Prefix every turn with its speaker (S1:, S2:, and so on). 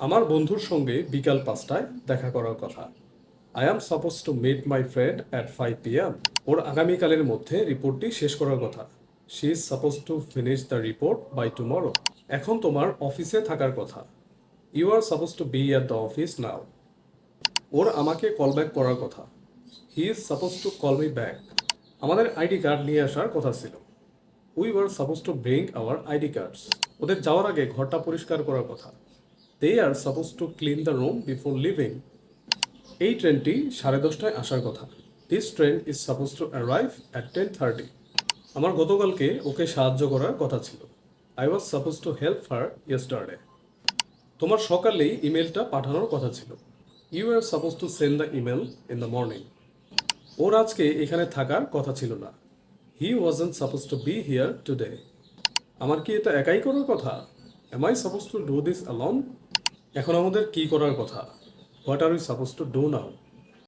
S1: আমার বন্ধুর সঙ্গে বিকাল ৫টায় দেখা করার কথা। I am suppose to meet my friend at 5 p.m. ওর আগামীকালের মধ্যে রিপোর্টটি শেষ করার কথা। She is suppose to finish the report by tomorrow. এখন তোমার অফিসে থাকার কথা। You are suppose to be at the office now. ওর আমাকে কল ব্যাক করার কথা। He is suppose to call me back. আমাদের আইডি কার্ড নিয়ে আসার কথা ছিল। We were suppose to bring hour ID cards. ওদের যাওয়ার আগে ঘরটা পরিষ্কার করার কথা। They are suppose to clean the room before leaving. এই ট্রেনটি 10:30টায় আসার কথা। This train is suppose to arrive at 10:30। আমার গতকালকে ওকে সাহায্য করার কথা ছিল। I was suppose to help her yesterday. তোমার সকালেই ইমেলটা পাঠানোর কথা ছিল। You are suppose to send the email in the morning. ওর আজকে এখানে থাকার কথা ছিল না। He wasn't suppose to be here today. আমার কি এটা একাই করার কথা? Am I suppose to do this alone? এখন আমাদের কি করার কথা? What are we suppose to do now?